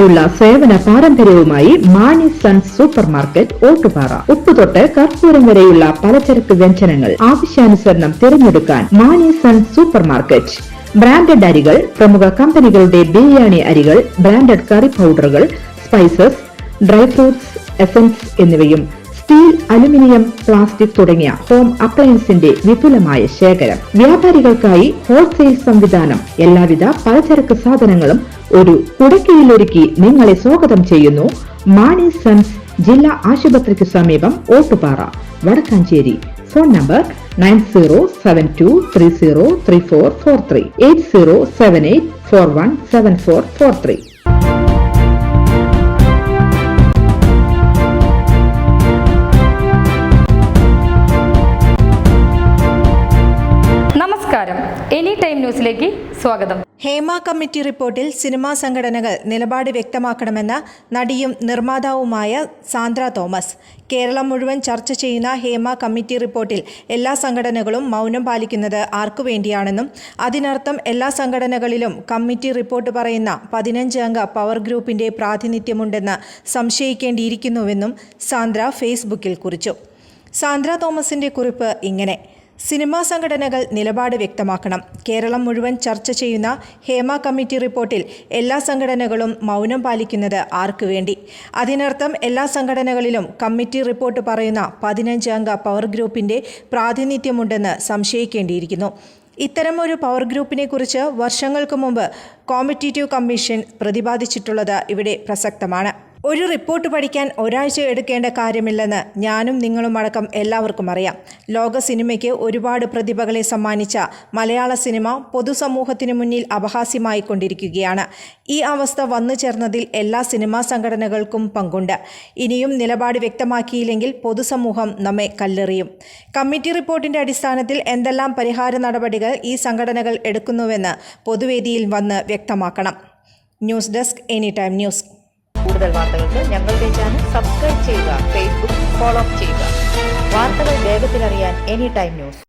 വർഷങ്ങളായുള്ള സേവന പാരമ്പര്യവുമായി Mani sons super market Ottupara. ഉപ്പ് തൊട്ട് കർപ്പൂരം വരെയുള്ള പലചരക്ക് വ്യഞ്ജനങ്ങൾ ആവശ്യാനുസരണം തിരഞ്ഞെടുക്കാൻ Mani sons super market. Branded അരികൾ, പ്രമുഖ കമ്പനികളുടെ ബിരിയാണി അരികൾ, ബ്രാൻഡഡ് കറി പൗഡറുകൾ, സ്പൈസസ്, ഡ്രൈ ഫ്രൂട്ട്സ്, എസൻസ് എന്നിവയും സ്റ്റീൽ, അലുമിനിയം, പ്ലാസ്റ്റിക് തുടങ്ങിയ ഹോം അപ്ലയൻസിന്റെ വിപുലമായ ശേഖരം. വ്യാപാരികൾക്കായി ഹോൾസെയിൽ സംവിധാനം. എല്ലാവിധ പലചരക്ക് സാധനങ്ങളും ഒരു കുടക്കീഴിലൊരുക്കി നിങ്ങളെ സ്വാഗതം ചെയ്യുന്നു. മാണി സൺസ് ജില്ലാ ആശുപത്രിക്ക് സമീപം ഓട്ടുപാറ, വടക്കാഞ്ചേരി. Phone number 9072303443 8078417443. നമസ്കാരം, എനി ടൈം ന്യൂസിലേക്ക് സ്വാഗതം. ഹേമ കമ്മിറ്റി റിപ്പോർട്ടിൽ സിനിമാ സംഘടനകൾ നിലപാട് വ്യക്തമാക്കണമെന്ന നടിയും നിർമ്മാതാവുമായ സാന്ദ്ര തോമസ്. കേരളം മുഴുവൻ ചർച്ച ചെയ്യുന്ന ഹേമ കമ്മിറ്റി റിപ്പോർട്ടിൽ എല്ലാ സംഘടനകളും മൗനം പാലിക്കുന്നത് ആർക്കുവേണ്ടിയാണെന്നും അതിനർത്ഥം എല്ലാ സംഘടനകളിലും കമ്മിറ്റി റിപ്പോർട്ട് പറയുന്ന 15 അംഗ പവർ ഗ്രൂപ്പിന്റെ പ്രാതിനിധ്യമുണ്ടെന്ന് സംശയിക്കേണ്ടിയിരിക്കുന്നുവെന്നും സാന്ദ്ര ഫേസ്ബുക്കിൽ കുറിച്ചു. സാന്ദ്ര തോമസിന്റെ കുറിപ്പ് ഇങ്ങനെ: സിനിമാ സംഘടനകൾ നിലപാട് വ്യക്തമാക്കണം. കേരളം മുഴുവൻ ചർച്ച ചെയ്യുന്ന ഹേമ കമ്മിറ്റി റിപ്പോർട്ടിൽ എല്ലാ സംഘടനകളും മൗനം പാലിക്കുന്നത് ആർക്കു വേണ്ടി? അതിനർത്ഥം എല്ലാ സംഘടനകളിലും കമ്മിറ്റി റിപ്പോർട്ട് പറയുന്ന 15 അംഗ പവർ ഗ്രൂപ്പിന്റെ പ്രാതിനിധ്യമുണ്ടെന്ന് സംശയിക്കേണ്ടിയിരിക്കുന്നു. ഇത്തരമൊരു പവർ ഗ്രൂപ്പിനെ കുറിച്ച് വർഷങ്ങൾക്ക് മുമ്പ് കോമ്പറ്റീറ്റീവ് കമ്മീഷൻ പ്രതിപാദിച്ചിട്ടുള്ളത് ഇവിടെ പ്രസക്തമാണ്. ഒരു റിപ്പോർട്ട് പഠിക്കാൻ ഒരാഴ്ച എടുക്കേണ്ട കാര്യമില്ലെന്ന് ഞാനും നിങ്ങളുമടക്കം എല്ലാവർക്കും അറിയാം. ലോക സിനിമയ്ക്ക് ഒരുപാട് പ്രതിഭകളെ സമ്മാനിച്ച മലയാള സിനിമ പൊതുസമൂഹത്തിന് മുന്നിൽ അപഹാസ്യമായിക്കൊണ്ടിരിക്കുകയാണ്. ഈ അവസ്ഥ വന്നു ചേർന്നതിൽ എല്ലാ സിനിമാ സംഘടനകൾക്കും പങ്കുണ്ട്. ഇനിയും നിലപാട് വ്യക്തമാക്കിയില്ലെങ്കിൽ പൊതുസമൂഹം നമ്മെ കല്ലെറിയും. കമ്മിറ്റി റിപ്പോർട്ടിന്റെ അടിസ്ഥാനത്തിൽ എന്തെല്ലാം പരിഹാര നടപടികൾ ഈ സംഘടനകൾ എടുക്കുന്നുവെന്ന് പൊതുവേദിയിൽ വന്ന് വ്യക്തമാക്കണം. News desk, any time news. കൂടുതൽ വാർത്തകൾക്ക് ഞങ്ങളുടെ ചാനൽ സബ്സ്ക്രൈബ് ചെയ്യുക, ഫേസ്ബുക്ക് ഫോളോ ചെയ്യുക. വാർത്തകൾ വേഗത്തിലറിയാൻ എനി ടൈം ന്യൂസ്.